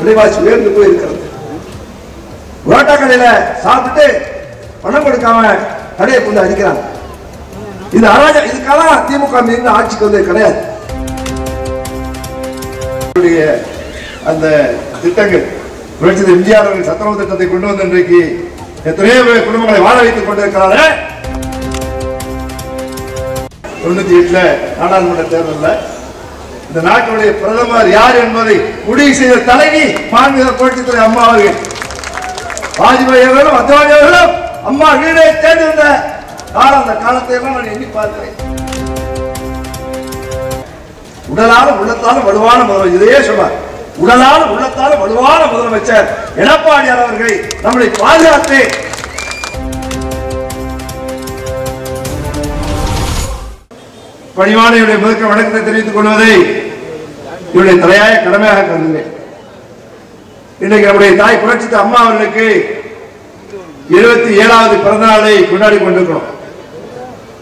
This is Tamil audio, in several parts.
விலைவாசி உயர்ந்து போயிருக்கிறது. புரோட்டா கடையில சாப்பிட்டு பணம் கொடுக்காம கடையை கொண்டு அடிக்கிறாங்க. இது அராஜகம். இதுக்கெல்லாம் திமுக மீது ஆட்சிக்கு வந்து கிடையாது. அந்த திட்டங்கள் புரட்சி எம்ஜிஆர் அவர்கள் சத்துணவு திட்டத்தை கொண்டு வந்து இன்றைக்கு எத்தனையோ குடும்பங்களை வாழ வைத்துக் கொண்டிருக்கிறார்கள். 98 நாடாளுமன்ற தேர்தலில் இந்த நாட்டுடைய பிரதமர் யார் என்பதை முடிவு செய்த தலைவி மாண்புமிகு புரட்சித் தலைவி அம்மா அவர்கள். வாஜ்பாய் அவர்களும் அத்வானி அவர்களும் அம்மா வீடை தேர்ந்தெடுத்த காலம், அந்த காலத்தை எல்லாம் நான் எண்ணி பார்க்கிறேன். உடலாலும் உள்ளத்தாலும் வலுவான முதலமைச்சர், இதையே சொன்னார். உடலாலும் உள்ளத்தாலும் வலுவான முதலமைச்சர் எடப்பாடியார் அவர்களை நம்மளை பாதுகாத்து பணிவான இவருடைய முதற்க வணக்கத்தை தெரிவித்துக் கொள்வதை இவருடைய தலையாய கடமையாக கருதுகிறேன். இன்றைக்கு நம்முடைய தாய் புரட்சி அம்மா அவர்களுக்கு 77வது பிறந்த நாளை கொண்டாடி கொண்டிருக்கிறோம்.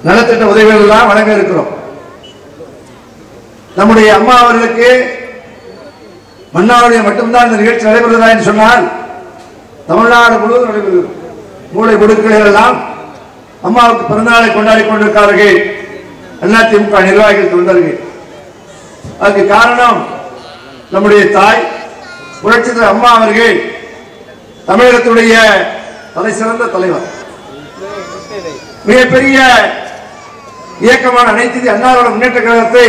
நலத்திட்ட உதவிகள் எல்லாம் வழங்க இருக்கிறோம். நம்முடைய அம்மா அவர்களுக்கு மன்னாருடைய மட்டும்தான் இந்த நிகழ்ச்சி நடைபெறுவதா என்று சொன்னால் தமிழ்நாடு முழுவதும் நடைபெறுகிறது. மூளை முடுக்குகள் எல்லாம் அம்மாவுக்கு பிறந்தநாளை கொண்டாடி கொண்டிருக்கிறார்கள். அதிமுக நிர்வாகிகள் தொண்டர்கள். அதுக்கு காரணம் நம்முடைய தாய் புரட்சி அம்மா அவர்கள் தமிழகத்துடைய தலை சிறந்த தலைவர். மிகப்பெரிய இயக்கமான அனைத்து இந்திய அண்ணா திராவிட முன்னேற்ற கழகத்தை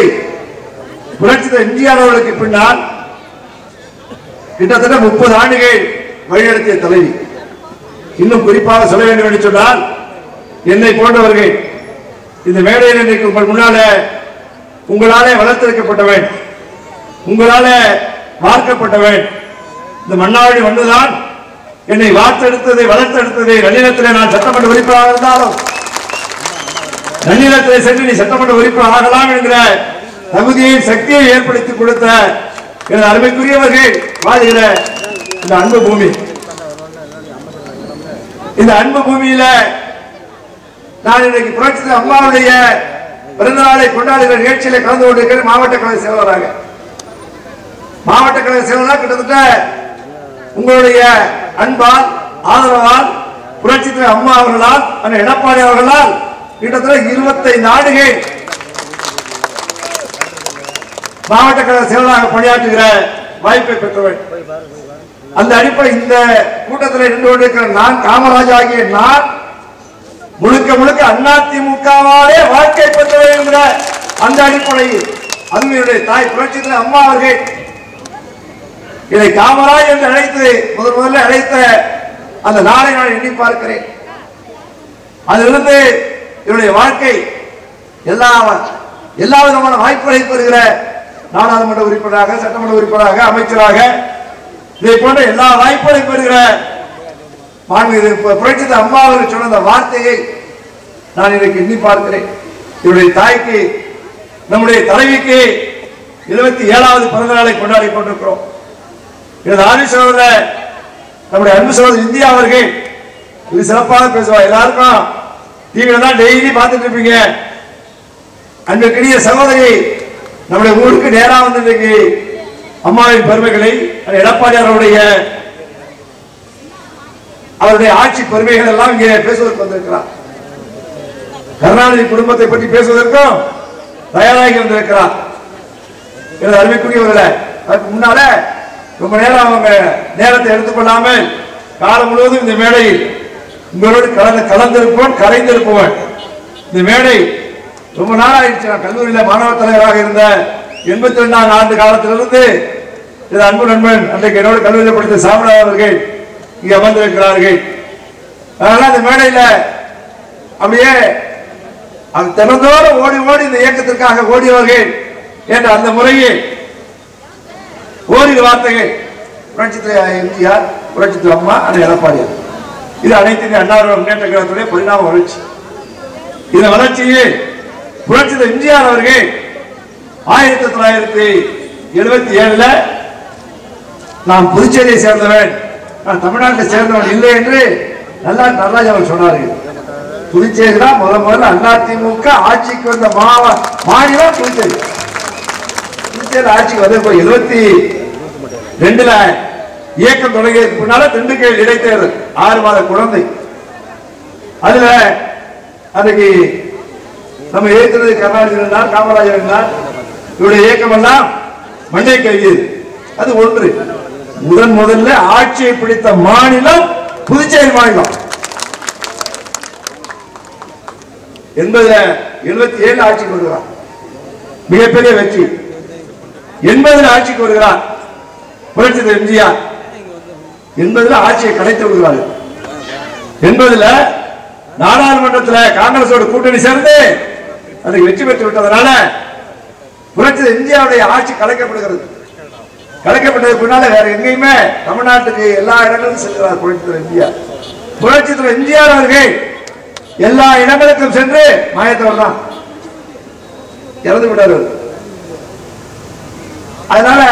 புரட்சி எம்ஜிஆர் அவர்களுக்கு பின்னால் கிட்டத்தட்ட 30 ஆண்டுகள் வழிநடத்திய தலைவி. இன்னும் குறிப்பாக சொல்ல வேண்டும் என்று சொன்னால் என்னை போன்றவர்கள் இந்த மேடையில் இன்றைக்கு உங்கள் முன்னால உங்களாலே வளர்த்தெடுக்கப்பட்டவன், உங்களால வார்க்கப்பட்டவன். இந்த மன்னாடி வந்துதான் என்னை வார்த்தெடுத்ததை வளர்த்தெடுத்ததை. நன்னிலத்திலே நான் சட்டமன்ற உறுப்பினராக இருந்தாலும் நன்னிலத்திலே சென்று நீ சட்டமன்ற உறுப்பினர் ஆகலாம் என்கிற தகுதியை சக்தியை ஏற்படுத்தி கொடுத்த எனது அருமைக்குரியவர்கள் வாழ்கிற இந்த அன்பு பூமி. இந்த அன்பு பூமியில நான் இன்றைக்கு புரட்சி அம்மாவுடைய பிறந்த நாளை கொண்டாடுகிற நிகழ்ச்சியில கலந்து கொண்டிருக்கிறேன். மாவட்ட கழக செயலாளராக. மாவட்ட கழக செயலாளர் கிட்டத்தட்ட உங்களுடைய அன்பால் ஆதரவால் புரட்சி அம்மா அவர்களால் அந்த எடப்பாடி அவர்களால் கிட்டத்தட்ட 25 ஆண்டுகள் மாவட்ட கழக செயலாளராக பணியாற்றுகிற வாய்ப்பை பெற்றவன். அந்த அடிப்படை இந்த கூட்டத்தில் நின்று கொண்டிருக்கிற நான் காமராஜ் ஆகிய நான் முழுக்க முழுக்க அதிமுகவாலே வாழ்க்கை பெற்றவர் என்கிற அந்த அடிப்படையில் அருமையுடைய தாய் புரட்சி அம்மா அவர்கள் இதை காமராஜ் என்று அழைத்து முதல்ல அழைத்த அந்த நாளை நான் எண்ணி பார்க்கிறேன். அதிலிருந்து என்னுடைய வாழ்க்கை எல்லா விதமான வாய்ப்புகளை பெறுகிற நாடாளுமன்ற உறுப்பினராக, சட்டமன்ற உறுப்பினராக, அமைச்சராக, இதை போன்ற எல்லா வாய்ப்புகளை பெறுகிற புரட்சி அம்மா அவர்கள் சொன்ன அந்த வார்த்தையை நான் இன்றைக்கு எண்ணி பார்க்கிறேன். இவருடைய தாய்க்கு, நம்முடைய தலைவிக்கு 77வது பிறந்த நாளை கொண்டாடி கொண்டிருக்கிறோம். எனது ஆதி சகோதரர் நம்முடைய அன்பு சகோதரர் இந்தியா அவர்கள் இது சிறப்பாக பேசுவார். எல்லாருக்கும் டிவியில தான் டெய்லி பார்த்துட்டு இருப்பீங்க. அன்புக்குரிய சகோதரி நம்முடைய ஊருக்கு நேரா வந்து இன்றைக்கு அம்மாவின் பெருமைகளை, எடப்பாடியாருடைய அவருடைய ஆட்சி பெருமைகள் எல்லாம் இங்கே பேசுவதற்கு வந்திருக்கிறார். கருணாநிதி குடும்பத்தை பற்றி பேசுவதற்கும் தயாராகி வந்திருக்கிறார். எனது அருமைக்குரியவர்களே, அதுக்கு முன்னால ரொம்ப நேரம் அவங்க நேரத்தை எடுத்துக்கொள்ளாமல் காலம் முழுவதும் இந்த மேடையில் உங்களோடு கலந்திருப்போம், கரைந்திருப்பவன். இந்த மேடை ரொம்ப நாளாயிடுச்சு. நான் கல்லூரியில மாணவர் தலைவராக இருந்த 82ஆம் ஆண்டு காலத்திலிருந்து இது அன்பு நண்பன் அன்றைக்கு என்னோடு கல்லூரியில் படித்த சாமிநாத அவர்கள் இங்கே அமர்ந்திருக்கிறார்கள். அதனால இந்த மேடையில் அப்படியே அது திறந்தோடு ஓடி ஓடி இந்த இயக்கத்திற்காக ஓடியவர்கள் என்ற அந்த முறையில் ஓரிரு வார்த்தைகள் புரட்சி எம்ஜிஆர், புரட்சி அம்மா, அண்ணன் எடப்பாடியார். இது அனைத்து இந்திய அண்ணா திராவிட முன்னேற்ற கழகத்துடைய பரிணாம வளர்ச்சி. இந்த வளர்ச்சியில் புரட்சி எம்ஜிஆர் அவர்கள் 1977 நான் புதுச்சேரியை சேர்ந்தவன், நான் தமிழ்நாட்டை சேர்ந்தவன் இல்லை என்று நடராஜ் அவர் சொன்னார்கள். புதுச்சேரி தான் முதல்ல அதிமுக ஆட்சிக்கு வந்த மாநிலம் புதுச்சேரி. புதுச்சேரி ஆட்சிக்கு வந்து 72 இயக்கம் தொடங்கியதுக்கு முன்னால திண்டுக்கல் இடைத்தேர்தல் 6 மாத குழந்தை. அதுல அன்னைக்கு நம்ம ஏற்கிறது கருணாநிதி இருந்தார், காமராஜர் இருந்தார். இவருடைய இயக்கம் எல்லாம் மண்ணை கவியது. அது ஒன்று. முதல்ல ஆட்சியை பிடித்த மாநிலம் புதுச்சேரி மாநிலம். 77 ஆட்சிக்கு வருகிறார், மிகப்பெரிய வெற்றி. 80 ஆட்சிக்கு வருகிறார் புரட்சி எம்ஜிஆர். 80 ஆட்சியை கலைத்து விடுகிறார்கள். 80 நாடாளுமன்றத்தில் காங்கிரஸோடு கூட்டணி சேர்ந்து அதுக்கு வெற்றி பெற்று விட்டதனால புரட்சி எம்ஜிஆருடைய ஆட்சி கலைக்கப்படுகிறது. கலைக்கப்பட்டதுக்கு பின்னால வேற எங்கேயுமே தமிழ்நாட்டுக்கு எல்லா இடங்களும் செல்கிறார் புரட்சி எம்ஜிஆர். புரட்சி எம்ஜிஆர் அவர்கள் எல்லா இடங்களுக்கும் சென்று மாயத்தவர் தான் இறந்து விட்டார். அதனால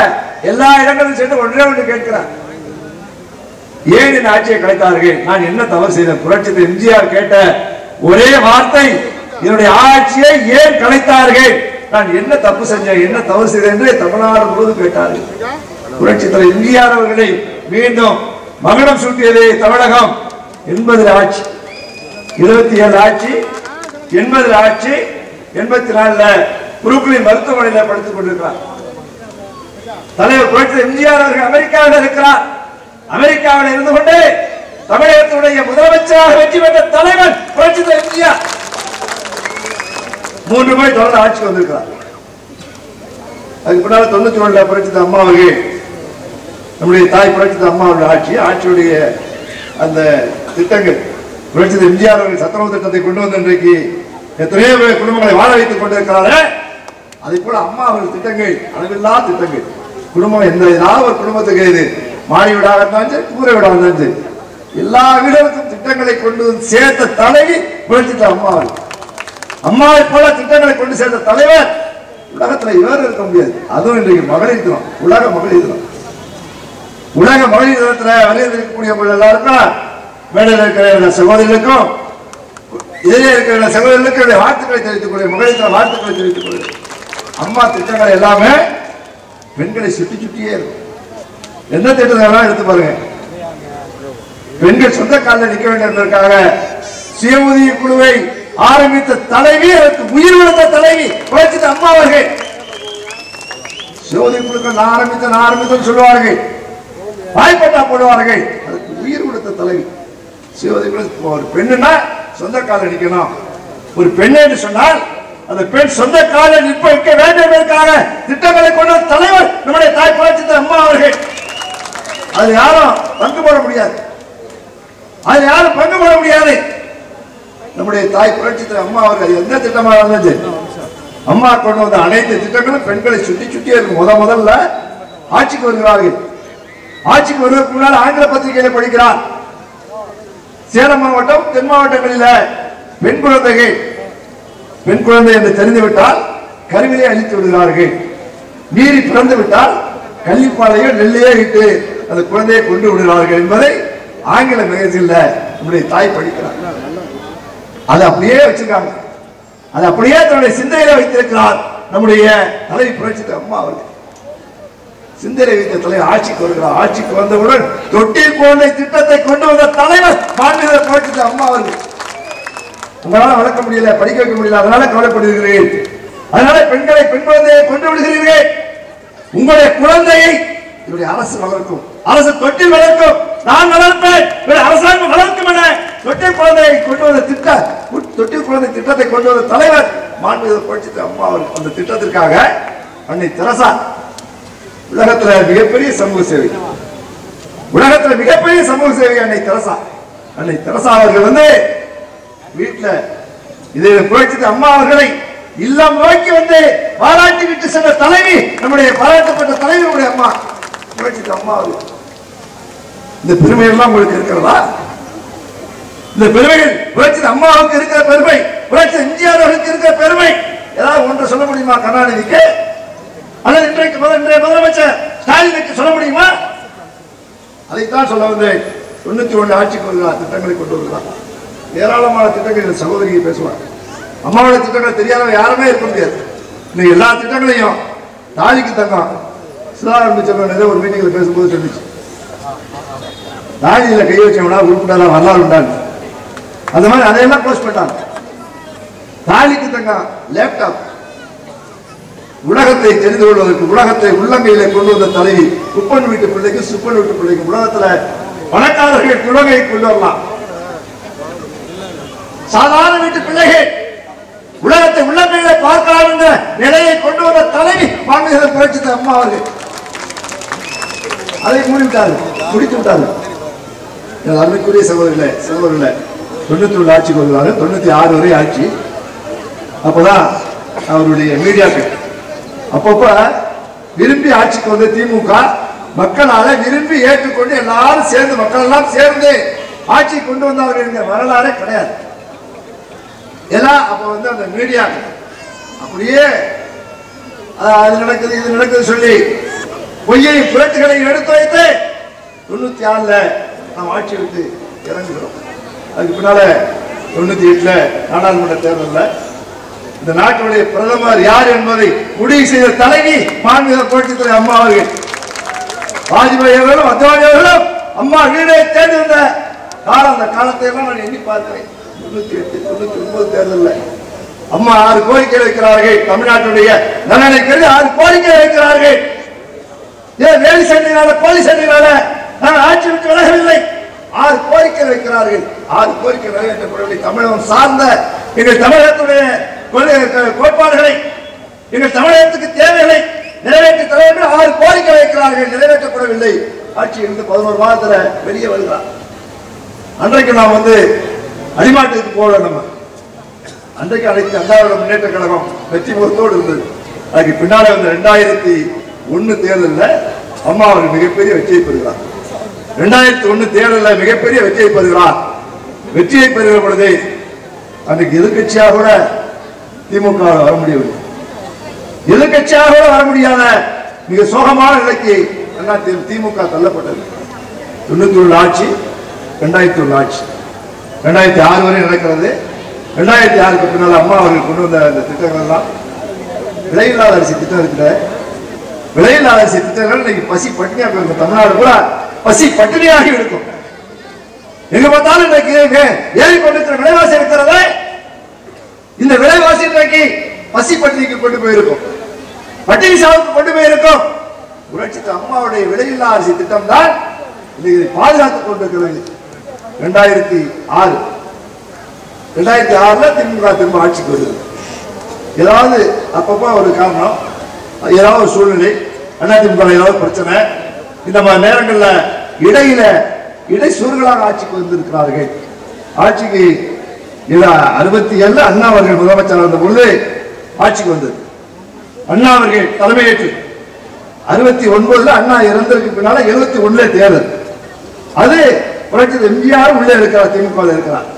எல்லா இடங்களும் சென்று ஒன்றே ஒன்று கேட்கிறார், ஏன் இந்த ஆட்சியை கலைத்தார்கள், நான் என்ன தவறு செய்தேன்? புரட்சி எம்ஜிஆர் கேட்ட ஒரே வார்த்தை, என்னுடைய ஆட்சியை ஏன் கலைத்தார்கள், நான் என்ன தப்பு செஞ்சேன், என்ன தவறு செய்தேன் என்று தமிழ்நாடு முழுவதும் கேட்டார்கள். புரட்சி தலைவர் எம்ஜிஆர் அவர்களை மீண்டும் மகுடம் சூட்டியதே தமிழகம். 80 ஆட்சி, 27 ஆட்சி, 80 ஆட்சி. 84 புருக்களின் மருத்துவமனையில் படுத்துக் கொண்டிருக்கிறார். தலைவர் புரட்சி எம்ஜிஆர் அவர்கள் அமெரிக்காவில் இருக்கிறார். அமெரிக்காவில் இருந்து கொண்டு தமிழகத்துடைய முதலமைச்சராக வெற்றி பெற்ற தலைவர் புரட்சி எம்ஜிஆர் 3 முறை தொடர்ந்து ஆட்சிக்கு வந்திருக்கிறார். அதுக்கு முன்னால 91 புரட்சி அம்மா அவர்கள், நம்முடைய தாய் புரட்சி அம்மா அவர்கள் ஆட்சியுடைய அந்த திட்டங்கள், புரட்சி எம்ஜிஆர் அவர்கள் சத்துணவு திட்டத்தை கொண்டு வந்து இன்றைக்கு எத்தனையோ குடும்பங்களை வாழ வைத்துக் கொண்டிருக்கிறார்கள். அதே போல அம்மா அவர்கள் திட்டங்கள், அளவில்லா திட்டங்கள். குடும்பம் ஏதாவது ஒரு குடும்பத்துக்கு இது மாடி வீடாக இருந்தாலும் சரி, கூரை வீடாக இருந்தாலும் சரி, எல்லா வீடுகளுக்கும் திட்டங்களை கொண்டு சேர்த்த தலைவி புரட்சி அம்மா அவர்கள். அம்மாவை போல திட்டங்களை கொண்டு சேர்ந்த தலைவர் உலகத்துல இவர் இருக்க முடியாது. அதுவும் இன்றைக்கு மகளிர் தினம், உலக மகளிர் தினம். உலக மகளிர் தினத்துல வரையில் இருக்கக்கூடிய எல்லாருக்கும், மேடையில் இருக்கிற சகோதரிகளுக்கும் இதிலே இருக்கிற சகோதரிகளுக்கு வாழ்த்துக்களை தெரிவித்துக் கொள்கிறேன், மகளிர் தின வாழ்த்துக்களை தெரிவித்துக் கொள்கிறேன். அம்மா திட்டங்கள் எல்லாமே பெண்களை சுட்டி சுட்டியே இருக்கும். எந்த திட்டத்தை எடுத்து பாருங்க, பெண்கள் சொந்த காலில் நிற்க வேண்டும் என்பதற்காக சுய உதவி குழுவை ஆரம்பித்த தலைவி, அதற்கு உயிர் கொடுத்த தலைவி புரட்சி அம்மா அவர்கள். சுய உதவி குழுக்கள் நான் ஆரம்பித்தேன் சொல்லுவார்கள், வாய்ப்பட்டா போடுவார்கள். அதுக்கு உயிர் கொடுத்த தலைவி சுய உதவி குழு. ஒரு பெண்ணுன்னா சொந்த காலில் நிற்கணும். ஒரு பெண் என்று சொன்னால் அந்த பெண் சொந்த காலில் நிற்ப வைக்க வேண்டும் என்பதற்காக திட்டங்களை கொண்ட தலைவர் நம்முடைய தாய் புரட்சி அம்மா அவர்கள். அது யாரும் பங்கு போட முடியாது, அது யாரும் பங்கு போட முடியாது. நம்முடைய தாய் புரட்சி அம்மா அவர்கள் எந்த திட்டமாக இருந்துச்சு, அம்மா கொண்டு வந்த அனைத்து திட்டங்களும் பெண்களை சுட்டி சுட்டியே இருக்கும். முதல்ல ஆட்சிக்கு வருகிறார்கள். ஆட்சிக்கு வருவதற்கு முன்னால் ஆங்கில பத்திரிகையில படிக்கிறார். சேலம் மாவட்டம், தென் மாவட்டங்களில் பெண் குழந்தை என்று தெரிந்துவிட்டால் கருவிலே அழித்து விடுகிறார்கள். மீறி பிறந்து விட்டால் கள்ளிப்பாலையோ நெல்லையோ இட்டு அந்த குழந்தையை கொண்டு விடுகிறார்கள் என்பதை ஆங்கில மேகசின்ல நம்முடைய தாய் படிக்கிறார். அதை அப்படியே வச்சிருக்காங்க, அதை அப்படியே தன்னுடைய சிந்தையில வைத்திருக்கிறார் நம்முடைய தலைவி புரட்சி அம்மா அவர்கள். சிந்தனை வைத்த தலைவர் ஆட்சிக்கு வருகிறார். ஆட்சிக்கு வந்தவுடன் தொட்டில் குழந்தை திட்டத்தை கொண்டு வந்த தலைவர் மாண்புமிகு புரட்சி அம்மா அவர்கள். உங்களால வளர்க்க முடியல, படிக்க வைக்க முடியல, அதனால கவலைப்படுகிறீர்கள். அதனால பெண்களை, பெண் குழந்தையை கொண்டு விடுகிறீர்கள். உங்களுடைய குழந்தையை இவருடைய அரசு வளர்க்கும், அரசு தொட்டில் வளர்க்கும், நான் வளர்ப்பேன், அரசாங்கம் வளர்க்கும் என தொட்டில் குழந்தையை கொண்டு வந்த தொட்டில் குழந்தை திட்டத்தை கொண்டு வந்த தலைவர் மாண்புமிகு புரட்சி அம்மா அவர்கள். அந்த திட்டத்திற்காக அன்னை தெரசா, உலகத்துல மிகப்பெரிய சமூக சேவை, உலகத்துல மிகப்பெரிய சமூக சேவை அன்னை தெரசா. அன்னை தெரசா அவர்கள் வீட்டுல இது புரட்சி அம்மா அவர்களை இல்லம் நோக்கி பாராட்டி விட்டு சென்ற தலைவி நம்முடைய பாராட்டப்பட்ட தலைவருடைய அம்மா புரட்சி அம்மா அவர்கள். இந்த பெருமை எல்லாம் உங்களுக்கு இருக்கிறதா? இந்த பெருமைகள் புரட்சி அம்மாவுக்கு இருக்கிற பெருமை, புரட்சி எம்ஜிஆர் அவர்களுக்கு இருக்கிற பெருமை ஏதாவது ஒன்று சொல்ல முடியுமா கருணாநிதிக்கு? அல்லது இன்றைய முதலமைச்சர் ஸ்டாலினுக்கு சொல்ல முடியுமா? அதைத்தான் சொல்ல வந்தேன். 91 ஆட்சிக்கு வருகிறார், திட்டங்களை கொண்டு வருகிறார். ஏராளமான திட்டங்கள் சகோதரியை பேசுவார். அம்மாவுடைய திட்டங்கள் தெரியாதவங்க யாருமே இருக்க முடியாது. இன்னைக்கு எல்லா திட்டங்களையும் தாலிக்கு தங்கம் சுதாகர் அமைச்சர் ஒரு மீட்டிங்ல பேசும்போது சொல்லிச்சு, தாடியில கை வச்சவனா உருப்பிடலாம் வரலாறு உண்டாங்க. அந்த மாதிரி அதையெல்லாம் போஸ்ட் பண்ணாங்க. தாலிக்கு தங்க லேப்டாப், உலகத்தை தெரிந்து கொள்வதற்கு உலகத்தை உள்ளங்கையில கொண்டு வந்த தலைவி. குப்பன் வீட்டு பிள்ளைக்கு சுப்பன் வீட்டு பிள்ளைக்கு உலகத்துல பணக்காரர்கள் துலகை கொண்டு வரலாம். சாதாரண வீட்டு பிள்ளைகள் உலகத்தை உள்ளங்கையில பார்க்கலாம் என்ற நிலையை கொண்டு வந்த தலைவி மாண்புமிகு புரட்சி அம்மா அவர்கள். அதை மூடிவிட்டார்கள், முடித்து விட்டார்கள். அருமைக்குரிய சகோதரர்களே, 91 ஆட்சிக்கு வருவாங்க, 96 வரை ஆட்சி. அப்பதான் அவருடைய மீடியாக்கள் அப்பப்ப விரும்பி ஆட்சிக்கு வந்து திமுக மக்களால விரும்பி ஏற்றுக்கொண்டு எல்லாரும் சேர்ந்து மக்கள் எல்லாம் சேர்ந்து ஆட்சி கொண்டு வந்தவர்கள் என்ற வரலாறே கிடையாது. எல்லாம் அப்ப வந்து அந்த மீடியாக்கள் அப்படியே அது நடக்குது இது நடக்குது சொல்லி பொய்யை புரட்டுகளை எடுத்து வைத்து 96ல நாம் ஆட்சி விட்டு இறங்குகிறோம். அதுக்கு பின்னால 98ல நாடாளுமன்ற தேர்தலில் இந்த நாட்டுடைய பிரதமர் யார் என்பதை முடிவு செய்த தலைவி மாண்புமிகு புரட்சித்துறை அம்மா அவர்கள். வாஜ்பாய் அவர்களும் அத்வானி அவர்களும் அம்மா வீடை தேர்ந்தெடுத்த காலம், அந்த காலத்தை எல்லாம் நான் எண்ணி பார்க்கிறேன். 98, 99 தேர்தலில் அம்மா 6 கோரிக்கை வைக்கிறார்கள். தமிழ்நாட்டுடைய நலனை கருதி 6 கோரிக்கை வைக்கிறார்கள். ஏன் வேலி சண்டையினால கோழி சண்டையினால நான் ஆட்சி விட்டு விலகவில்லை. 6 கோரிக்கை வைக்கிறார்கள். 6 கோரிக்கை நிறைவேற்றப்படவில்லை. தமிழகம் சார்ந்த எங்கள் தமிழகத்துடைய கோட்பாடுகளை, எங்கள் தமிழகத்துக்கு தேவைகளை நிறைவேற்றி தர வேண்டும் 6 கோரிக்கை வைக்கிறார்கள். நிறைவேற்றப்படவில்லை. ஆட்சி இருந்து 11 மாதத்துல வெளியே வருகிறார். அன்றைக்கு நாம் வந்து அடிமாட்டுக்கு போகல. நம்ம அன்றைக்கு அனைத்து அண்ணா முன்னேற்ற கழகம் வெற்றி முகத்தோடு இருந்தது. அதுக்கு பின்னாலே வந்து 2001 தேர்தலில் அம்மா அவர்கள் மிகப்பெரிய வெற்றியை பெறுகிறார். 2001 தேர்தலில் மிகப்பெரிய வெற்றியை பெறுகிறார். வெற்றியை பெறுகிற பொழுது அன்றைக்கு எதிர்கட்சியாக கூட திமுக வர முடியவில்லை. எதிர்கட்சியாக கூட வர முடியாத மிக சோகமான நிலைக்கு திமுக தள்ளப்பட்டது. 91 ஆட்சி, 2001 ஆட்சி, 2006 வரை நடக்கிறது. 2006க்கு பின்னால் அம்மா அவர்கள் கொண்டு வந்த அந்த திட்டங்கள் எல்லாம் விலையில்லாத அரிசி திட்டம் இருக்கிற விலையில்லாத அரிசி திட்டங்கள் இன்னைக்கு பசி பட்டினியாக இருக்கும். தமிழ்நாடு கூட பசி பட்டினியாகி இருக்கும். எங்க பார்த்தாலும் இன்றைக்கு ஏறிக்கொண்டிருக்கிற விலைவாசி இருக்கிறது. இந்த விலைவாசி இன்றைக்கு பசி பட்டினிக்கு கொண்டு போயிருக்கும், பட்டினி சாவுக்கு கொண்டு போயிருக்கும். புரட்சி அம்மாவுடைய விலையில்லா அரிசி திட்டம் தான் இதை பாதுகாத்துக் கொண்டிருக்கிறது. 2006ல திமுக திரும்ப ஆட்சிக்கு வருது. ஏதாவது அப்பப்போ ஒரு காரணம், ஏதாவது ஒரு சூழ்நிலை, அதிமுக ஏதாவது பிரச்சனை, இந்த மாதிரி நேரங்களில் இடைச்சொற்களாக ஆட்சிக்கு வந்திருக்கிறார்கள். ஆட்சிக்கு 67 அண்ணா அவர்கள் முதலமைச்சர் வந்த பொழுது ஆட்சிக்கு வந்தது. அண்ணா அவர்கள் தலைமையேற்று 69ல் அண்ணா இறந்ததுக்கு பின்னால 71ல தேர்தல். அது புரட்சி எம்ஜிஆர் உள்ளே இருக்கிறார், திமுக இருக்கிறார்.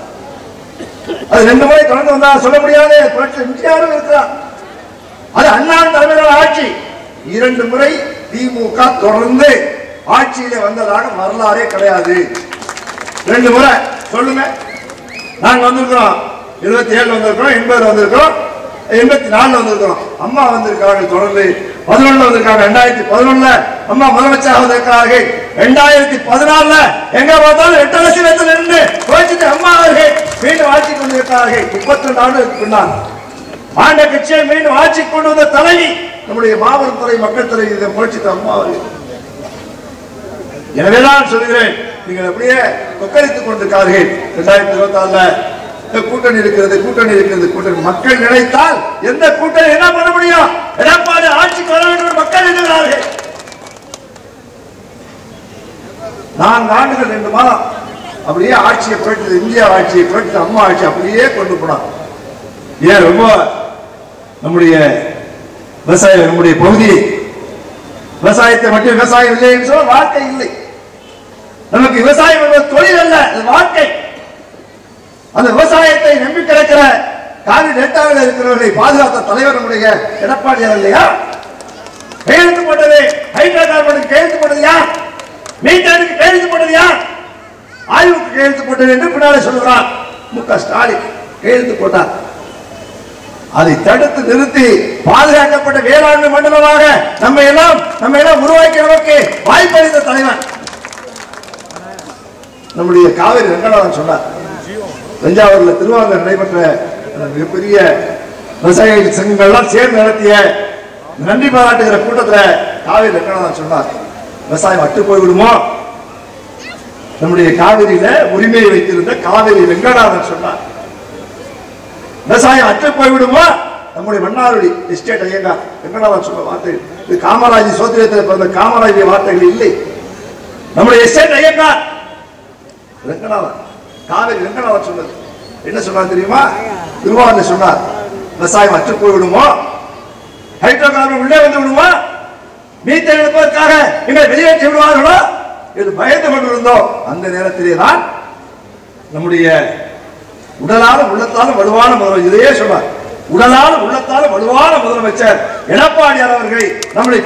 அது 2 முறை தொடர்ந்து வந்தா சொல்ல முடியாது. புரட்சி எம்ஜிஆரும் இருக்கிறார். அது அண்ணா தலைமையிலான ஆட்சி. 2 முறை திமுக தொடர்ந்து ஆட்சியிலே வந்ததாக வரலாறே கிடையாது. 2 முறை சொல்லுங்க. நாங்க வந்திருக்கிறோம், 77 வந்திருக்கிறோம், 80 வந்திருக்கிறோம், 84 வந்திருக்கிறோம். அம்மா வந்திருக்காங்க தொடர்ந்து. 11 வந்திருக்காங்க. 2011ல அம்மா முதலமைச்சராக வந்திருக்கிறார்கள். 2014ல எங்க பார்த்தாலும் 8 லட்சத்தில் இருந்து புரட்சி அம்மா அவர்கள் மீண்டும் ஆட்சி கொண்டிருக்கிறார்கள். 32 ஆண்டுகளுக்கு பின்னால் ஆண்ட கட்சியை மீண்டும் ஆட்சி கொண்டு வந்த தலைவி நம்முடைய மாபெரும் துறை மக்கள் தலைவி புரட்சி அம்மா அவர்கள். எனவேதான் சொல்கிறேன், நீங்கள் அப்படியே கொக்கரித்துக் கொண்டிருக்கார்கள். 2024ல கூட்டணி இருக்கிறது, கூட்டணி இருக்கிறது, கூட்டணி. மக்கள் நினைத்தால் எந்த கூட்டணி என்ன பண்ண முடியும்? எடப்பாடி ஆட்சிக்கு வர வேண்டும் மக்கள் எண்ணுகிறார்கள். 4 ஆண்டுகள் 2 மாதம் அப்படியே ஆட்சியை புரட்சி இந்தியா ஆட்சியை புரட்சி அம்மா ஆட்சி அப்படியே கொண்டு போனார். ஏன் ரொம்ப நம்முடைய விவசாயம், நம்முடைய பகுதி விவசாயத்தை மட்டும் விவசாயம் இல்லை என்று சொல்ல வாழ்க்கை இல்லை. நமக்கு விவசாயம் என்பது தொழில் அல்ல, வாழ்க்கை. அந்த விவசாயத்தை நம்பி கிடக்கிற காவிரி டெல்டாவில் இருக்கிறவர்களை பாதுகாத்த தலைவர் நம்முடைய எடப்பாடியார் இல்லையா? கையெழுத்து போட்டது ஹைட்ரோ கார்பனுக்கு கையெழுத்து போட்டது யார்? மீட்டருக்கு கையெழுத்து போட்டது யார்? ஆய்வுக்கு கையெழுத்து போட்டது என்று பின்னாலே சொல்லுகிறார் மு.க. ஸ்டாலின். கையெழுத்து போட்டார். அதை தடுத்து நிறுத்தி பாதுகாக்கப்பட்ட வேளாண்மை மண்டலமாக நம்ம எல்லாம் உருவாக்கி நமக்கு வாய்ப்பளித்த தலைவர். நம்முடைய காவிரி ரங்கநாதன் சொன்னார். தஞ்சாவூர்ல திருவாரூர் நடைபெற்ற மிகப்பெரிய விவசாய சங்கங்கள்லாம் சேர்ந்து நடத்திய நன்றி பாராட்டுகிற கூட்டத்தில் காவிரி ரங்கநாதன் சொன்னார், விவசாயம் அட்டு போய்விடுமோ. நம்முடைய காவிரியில உரிமையை வைத்திருந்த காவிரி வெங்கடாதன் சொன்னார், விவசாயம் அற்று போய்விடுமோ. நம்முடைய மன்னார்குடி எஸ்டேட் ஐயங்கார் வெங்கடாதன் சொன்ன வார்த்தை இது காமராஜ் சோத்திரத்தில் பிறந்த காமராஜ் வார்த்தைகள் இல்லை. நம்முடைய எஸ்டேட் ஐயங்கார் வெங்கடாதன் காவிரி வெங்கடாதன் சொன்னது என்ன சொன்னார் தெரியுமா? திருவாரூர் சொன்னார், விவசாயம் அற்று போய்விடுமோ, ஹைட்ரோ கார்பன் உள்ளே வந்து விடுமா, மீத்தேன் எடுப்பதற்காக எங்களை வெளியேற்றி விடுவார்களோ என்று பயந்து கொண்டிருந்தோம். அந்த நேரத்திலே தான் நம்முடைய உடலாலும் உள்ளத்தாலும் வலுவான முதலமைச்சர் இதையே சொன்னார். உடலாலும் உள்ளத்தாலும் வலுவான முதலமைச்சர் எடப்பாடியார் அவர்களை நம்மளை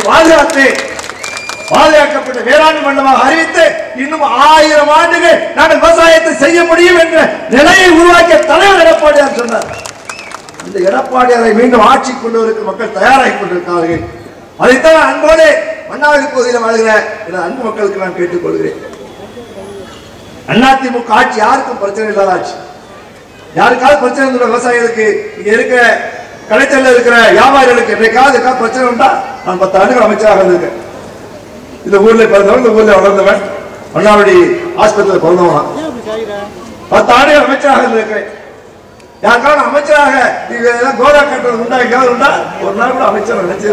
பாதுகாக்கப்பட்ட வேளாண் மண்டலமாக அறிவித்து இன்னும் 1000 ஆண்டுகள் நாங்கள் விவசாயத்தை செய்ய முடியும் என்ற நிலையை உருவாக்கிய தலைவர் எடப்பாடியார் சொன்னார். இந்த எடப்பாடியாரை மீண்டும் ஆட்சி கொண்டு வருவதற்கு மக்கள் தயாராகி கொண்டிருக்கிறார்கள். அதைத்தான் அன்போடு மன்னார்குடி பகுதியில் வாழ்கிற அன்பு மக்களுக்கு நான் கேட்டுக்கொள்கிறேன். அதிமுக ஆட்சி யாருக்கும் பிரச்சனை இல்லாத ஆட்சி. யாருக்காவது பிரச்சனை இருந்த விவசாயிகளுக்கு இங்க இருக்கிற கலைச்சல்ல இருக்கிற வியாபாரிகளுக்கு என்னைக்காவது பிரச்சனை உண்டா? நான் 10 ஆண்டுகள் அமைச்சராக இருந்திருக்கேன். இந்த ஊர்ல பிறந்தவன், இந்த ஊர்ல வளர்ந்தவன், மன்னார்குடி ஆஸ்பத்திரியில் பிறந்தவன். 10 ஆண்டுகள் அமைச்சராக இருந்திருக்கிறேன். யாருக்காவது அமைச்சராக கோரா கட்டுறது உண்டா? எங்காவது உண்டா? ஒரு நாள் கூட அமைச்சர் நினைச்சே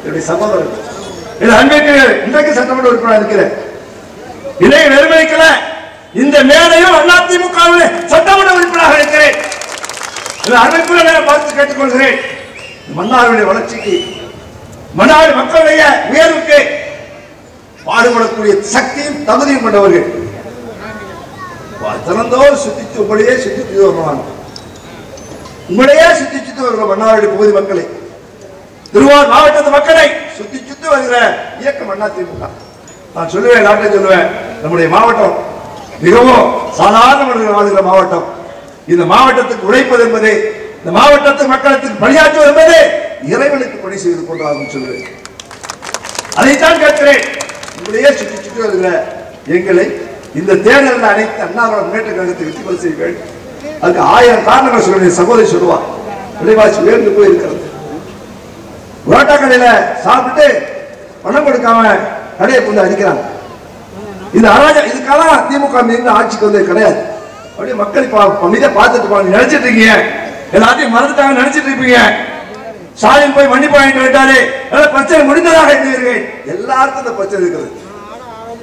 என்னுடைய சகோதரர் அன்றைக்கு இன்றைக்கு சட்டமன்ற உறுப்பினர் இருக்கிறேன். இதை நிர்வகிக்கல. இந்த மேடையும் அதிமுக சட்டமன்ற உறுப்பினராக இருக்கிறேன். அன்றைக்குள்ள பார்த்து கேட்டுக்கொள்கிறேன். மன்னாருடைய வளர்ச்சிக்கு, மன்னார் மக்களுடைய உயர்வுக்கு பாடுபடக்கூடிய சக்தியும் தகுதியும் கொண்டவர்கள். திறந்தோர் சுத்தித்து உங்களையே சுத்தித்து வருவாங்க. உங்களையே சுத்தி சுத்தி வருகிற மன்னார்குடி பகுதி மக்களை, திருவாரூர் மாவட்டத்து மக்களை சுத்தி சுத்தி வருகிற இயக்கம் அதிமுக. நான் சொல்லுவேன், நாட்டை சொல்லுவேன், நம்முடைய மாவட்டம் மிகவும் சாதாரண மனிதர்கள் வாழ்கிற மாவட்டம். இந்த மாவட்டத்துக்கு உழைப்பது என்பது, இந்த மாவட்டத்து மக்களுக்கு பணியாற்றுவது என்பது இறைவனுக்கு பணி செய்து கொண்டாகும் சொல்லுவேன். அதைத்தான் கேட்கிறேன். உங்களையே சுற்றி சுற்றி வருகிற எங்களை இந்த தேர்தலில் அனைத்து அண்ணாவின் முன்னேற்ற கழகத்தை வெற்றி பெற செய்ய வேண்டும். அதுக்கு 1000 காரணங்கள் சொல்லுவேன். சகோதரி சொல்லுவார், விலைவாசி உயர்ந்து போய் இருக்கிறது. புரோட்டா கடையில சாப்பிட்டு பணம் கொடுக்காம கடையை கொண்டு அடிக்கிறாங்க. இந்த அராஜகம் இதுக்கெல்லாம் திமுக மீது ஆட்சிக்கு வந்து கிடையாது. அப்படியே மக்கள் அமைதியா பார்த்துட்டு நினைச்சிட்டு இருக்கீங்க, எல்லாத்தையும் மறந்துட்டாங்க நினைச்சிட்டு இருப்பீங்க. ஸ்டாலின் போய் மன்னிப்பு வாங்கிட்டு விட்டாரு, பிரச்சனை முடிந்ததாக எண்ணுவீர்கள். எல்லாருக்கும் இந்த பிரச்சனை இருக்கிறது.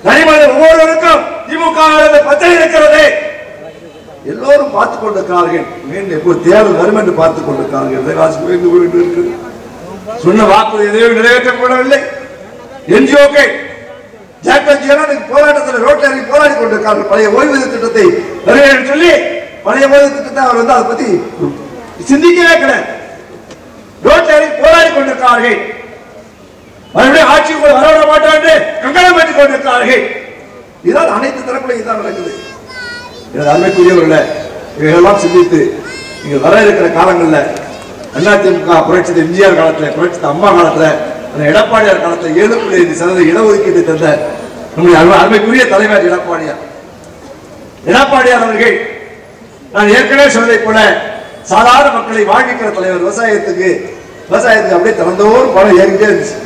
தனிமனித ஒவ்வொருவருக்கும் திமுக பிரச்சனை இருக்கிறது. எல்லோரும் பார்த்துக் கொண்டிருக்கிறார்கள். மீண்டும் தேர்தல் வரும் என்று பார்த்துக் கொண்டிருக்கிறார்கள். சொன்ன வாக்கு எதையும் நிறைவேற்றப்படவில்லை. என்ஜிஓக்கள் போராட்டத்தில் ரோட்டில் இறங்கி போராடி கொண்டிருக்கிறார்கள். பழைய ஓய்வூதிய திட்டத்தை சொல்லி பழைய ஓய்வு திட்டத்தை அவர் அதை பத்தி சிந்திக்கவே கிடையாது. ரோட்டில் இறங்கி போராடி கொண்டிருக்கிறார்கள். மறுபடியும் ஆட்சிக்குள் வரவிட மாட்டோம் என்று கங்கணம் பண்ணிக் கொண்டிருக்கிறார்கள். இதால் அனைத்து தரப்பிலும் இதுதான் நடக்குது. அருமைக்குரியவர்களே, இவைகளெல்லாம் சிந்தித்து நீங்கள் வர இருக்கிற காலங்களில் அதிமுக புரட்சி எம்ஜிஆர் காலத்தில், புரட்சி அம்மா காலத்தில், எடப்பாடியார் காலத்தில் 7.5% இடஒதுக்கீடு தந்த நம்முடைய அருமைக்குரிய தலைவர் எடப்பாடியார் அவர்கள், நான் ஏற்கனவே சொன்னதை போல சாதாரண மக்களை வாழ்விக்கிற தலைவர். விவசாயத்துக்கு அப்படியே திறந்தோர் பணம் ஏறிக்கிட்டே இருந்துச்சு.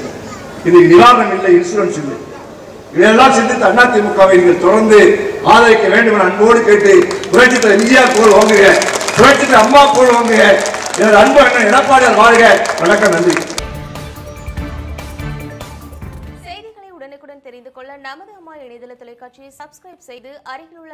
இதுக்கு நிவாரணம் இல்லை, இன்சூரன்ஸ் இல்லை. இதையெல்லாம் சிந்தித்து அதிமுகவை நீங்கள் தொடர்ந்து ஆதரிக்க வேண்டும் என அன்போடு கேட்டு, புரட்சி எம்ஜிஆர் போல் வாங்குக, புரட்சி அம்மா போல் வாங்குக. எனது அன்பு அண்ணன் எடப்பாடியார் வாழ்க. வணக்கம், நன்றி. செய்திகளை உடனுக்குடன் தெரிந்து கொள்ள நமது அம்மா இணையதள தொலைக்காட்சியை சப்ஸ்கிரைப் செய்து அருகில் உள்ள